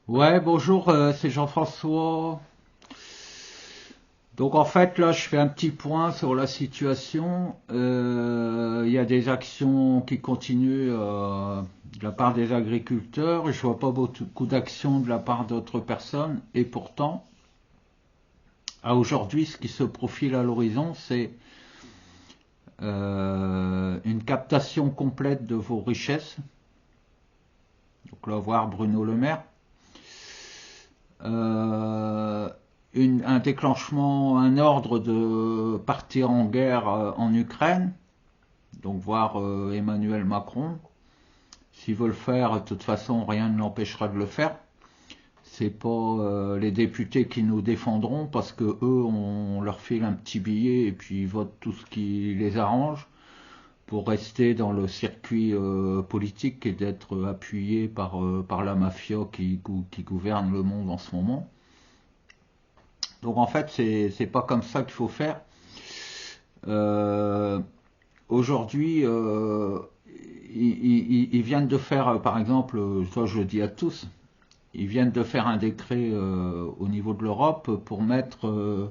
Ouais, bonjour, c'est Jean-François. Donc en fait, là, je fais un petit point sur la situation. Il y a des actions qui continuent de la part des agriculteurs. Je vois pas beaucoup d'actions de la part d'autres personnes. Et pourtant, à aujourd'hui, ce qui se profile à l'horizon, c'est une captation complète de vos richesses. Donc là, voir Bruno Le Maire. Euh, un déclenchement, un ordre de partir en guerre en Ukraine, donc voir Emmanuel Macron. S'il veut le faire, de toute façon, rien ne l'empêchera de le faire. C'est pas les députés qui nous défendront parce que eux, on leur file un petit billet et puis ils votent tout ce qui les arrange pour rester dans le circuit politique et d'être appuyés par la mafia qui gouverne le monde en ce moment. Donc en fait, c'est pas comme ça qu'il faut faire. Euh, Aujourd'hui, ils viennent de faire, par exemple, ça je le dis à tous, ils viennent de faire un décret au niveau de l'Europe pour mettre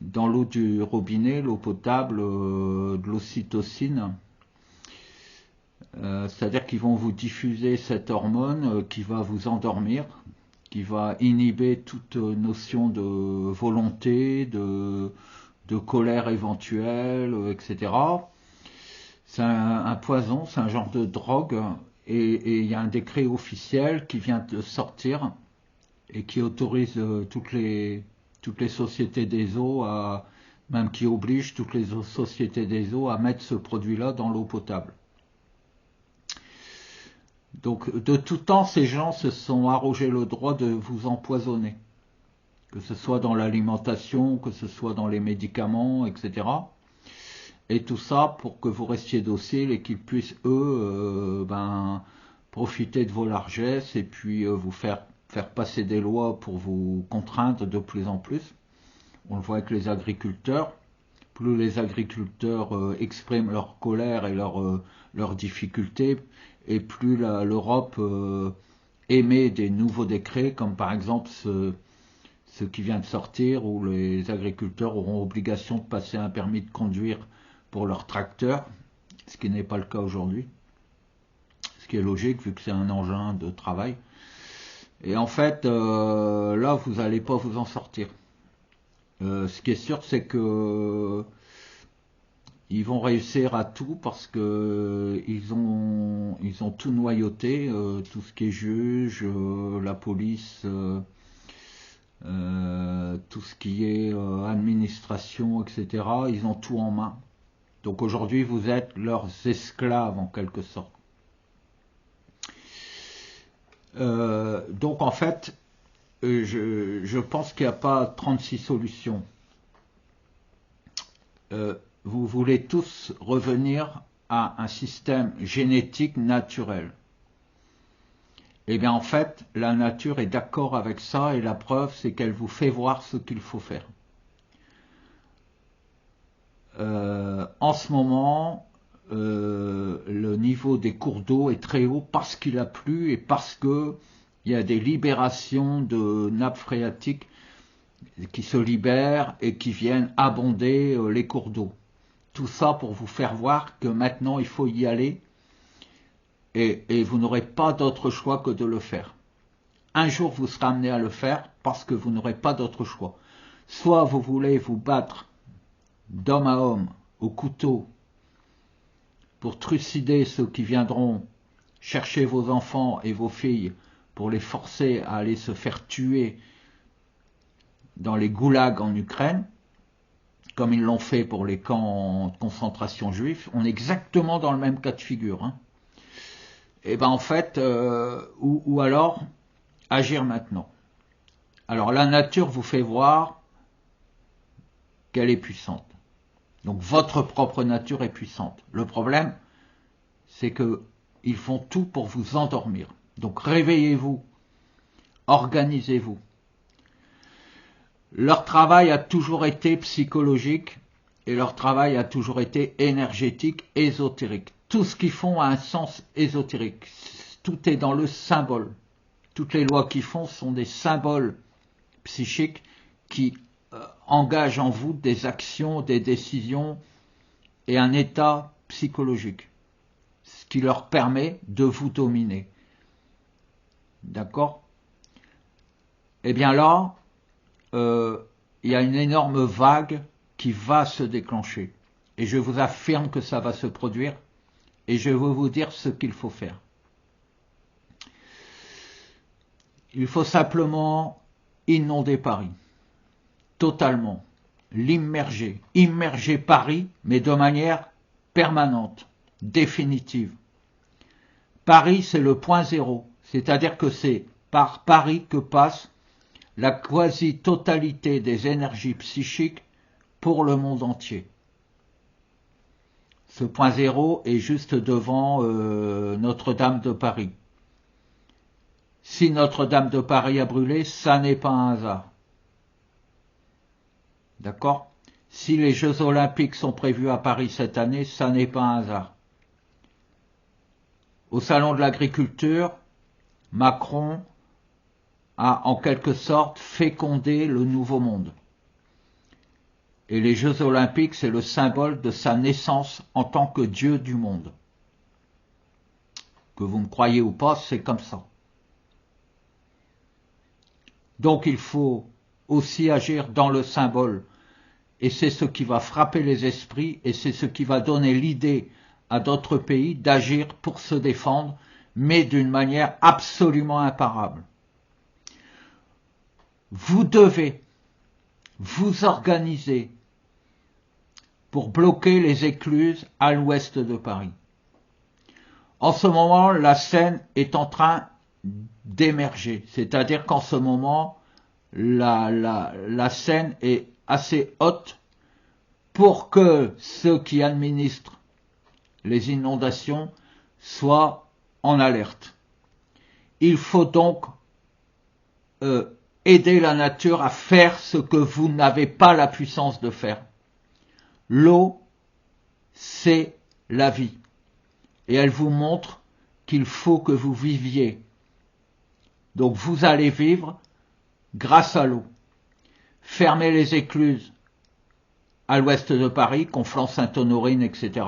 dans l'eau du robinet, l'eau potable, de l'ocytocine. C'est-à-dire qu'ils vont vous diffuser cette hormone qui va vous endormir, qui va inhiber toute notion de volonté, de colère éventuelle, etc. C'est un poison, c'est un genre de drogue, et il y a un décret officiel qui vient de sortir et qui autorise toutes les sociétés des eaux même qui oblige toutes les sociétés des eaux à mettre ce produit-là dans l'eau potable. Donc de tout temps, ces gens se sont arrogés le droit de vous empoisonner, que ce soit dans l'alimentation, que ce soit dans les médicaments, etc. Et tout ça pour que vous restiez docile et qu'ils puissent, eux, profiter de vos largesses et puis vous faire passer des lois pour vous contraindre de plus en plus. On le voit avec les agriculteurs. Plus les agriculteurs expriment leur colère et leurs difficultés, et plus l'Europe émet des nouveaux décrets, comme par exemple ce qui vient de sortir, où les agriculteurs auront obligation de passer un permis de conduire pour leurs tracteurs, ce qui n'est pas le cas aujourd'hui, ce qui est logique vu que c'est un engin de travail. Et en fait, là, vous n'allez pas vous en sortir. Ce qui est sûr, c'est que ils vont réussir à tout parce que ils ont tout noyauté, tout ce qui est juge, la police, tout ce qui est administration, etc. Ils ont tout en main. Donc aujourd'hui, vous êtes leurs esclaves en quelque sorte. Donc en fait, je pense qu'il n'y a pas 36 solutions. Vous voulez tous revenir à un système génétique naturel. Eh bien en fait, la nature est d'accord avec ça et la preuve, c'est qu'elle vous fait voir ce qu'il faut faire. En ce moment, le niveau des cours d'eau est très haut parce qu'il a plu et parce que il y a des libérations de nappes phréatiques qui se libèrent et qui viennent abonder les cours d'eau. Tout ça pour vous faire voir que maintenant il faut y aller et vous n'aurez pas d'autre choix que de le faire. Un jour vous serez amené à le faire parce que vous n'aurez pas d'autre choix. Soit vous voulez vous battre d'homme à homme au couteau pour trucider ceux qui viendront chercher vos enfants et vos filles pour les forcer à aller se faire tuer dans les goulags en Ukraine, comme ils l'ont fait pour les camps de concentration juifs. On est exactement dans le même cas de figure. Hein. Et ben en fait, ou alors agir maintenant. Alors la nature vous fait voir qu'elle est puissante. Donc votre propre nature est puissante. Le problème, c'est que ils font tout pour vous endormir. Donc réveillez-vous, organisez-vous. Leur travail a toujours été psychologique et leur travail a toujours été énergétique, ésotérique. Tout ce qu'ils font a un sens ésotérique. Tout est dans le symbole. toutes les lois qu'ils font sont des symboles psychiques qui engagent en vous des actions, des décisions et un état psychologique, ce qui leur permet de vous dominer. D'accord? Eh bien là, il y a une énorme vague qui va se déclencher. Et je vous affirme que ça va se produire. Et je vais vous dire ce qu'il faut faire. Il faut simplement inonder Paris. Totalement. L'immerger. Immerger Paris, mais de manière permanente, définitive. Paris, c'est le point zéro. C'est-à-dire que c'est par Paris que passe la quasi-totalité des énergies psychiques pour le monde entier. Ce point zéro est juste devant Notre-Dame de Paris. Si Notre-Dame de Paris a brûlé, ça n'est pas un hasard. D'accord? Si les Jeux Olympiques sont prévus à Paris cette année, ça n'est pas un hasard. Au Salon de l'Agriculture, Macron a en quelque sorte fécondé le nouveau monde. Et les Jeux Olympiques, c'est le symbole de sa naissance en tant que Dieu du monde. Que vous me croyez ou pas, c'est comme ça. Donc il faut aussi agir dans le symbole. Et c'est ce qui va frapper les esprits et c'est ce qui va donner l'idée à d'autres pays d'agir pour se défendre, mais d'une manière absolument imparable. Vous devez vous organiser pour bloquer les écluses à l'ouest de Paris. En ce moment, la Seine est en train d'émerger, c'est-à-dire qu'en ce moment, la Seine est assez haute pour que ceux qui administrent les inondations soient en alerte. Il faut donc aider la nature à faire ce que vous n'avez pas la puissance de faire. L'eau, c'est la vie. Et elle vous montre qu'il faut que vous viviez. Donc vous allez vivre grâce à l'eau. Fermez les écluses à l'ouest de Paris, Conflans-Sainte-Honorine, etc.,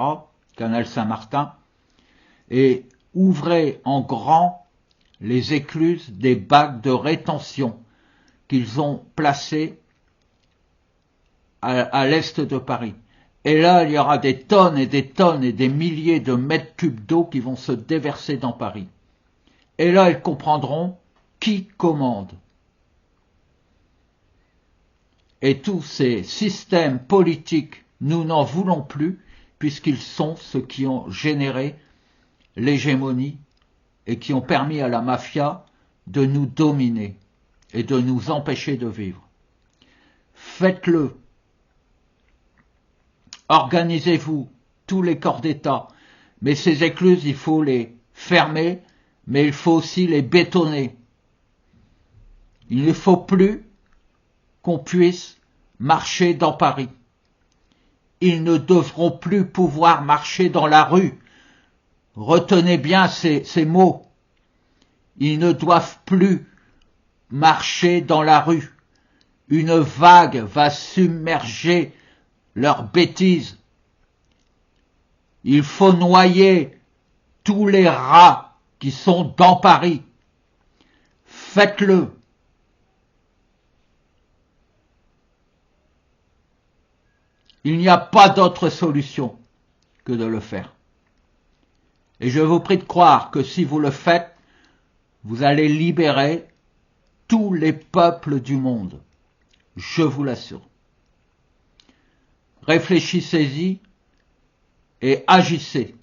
Canal Saint-Martin, et ouvrez en grand les écluses des bacs de rétention qu'ils ont placés à l'est de Paris. Et là, il y aura des tonnes et des tonnes et des milliers de mètres cubes d'eau qui vont se déverser dans Paris. Et là, ils comprendront qui commande. Et tous ces systèmes politiques, nous n'en voulons plus, puisqu'ils sont ceux qui ont généré l'hégémonie et qui ont permis à la mafia de nous dominer et de nous empêcher de vivre. Faites-le. Organisez-vous, tous les corps d'État, mais ces écluses, il faut les fermer, mais il faut aussi les bétonner. Il ne faut plus qu'on puisse marcher dans Paris. Ils ne devront plus pouvoir marcher dans la rue. Retenez bien ces mots. Ils ne doivent plus marcher dans la rue. Une vague va submerger leurs bêtises. Il faut noyer tous les rats qui sont dans Paris. Faites-le. Il n'y a pas d'autre solution que de le faire. Et je vous prie de croire que si vous le faites, vous allez libérer tous les peuples du monde. Je vous l'assure. Réfléchissez-y et agissez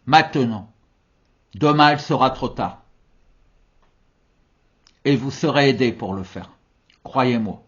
maintenant. Demain, il sera trop tard. Et vous serez aidés pour le faire. Croyez-moi.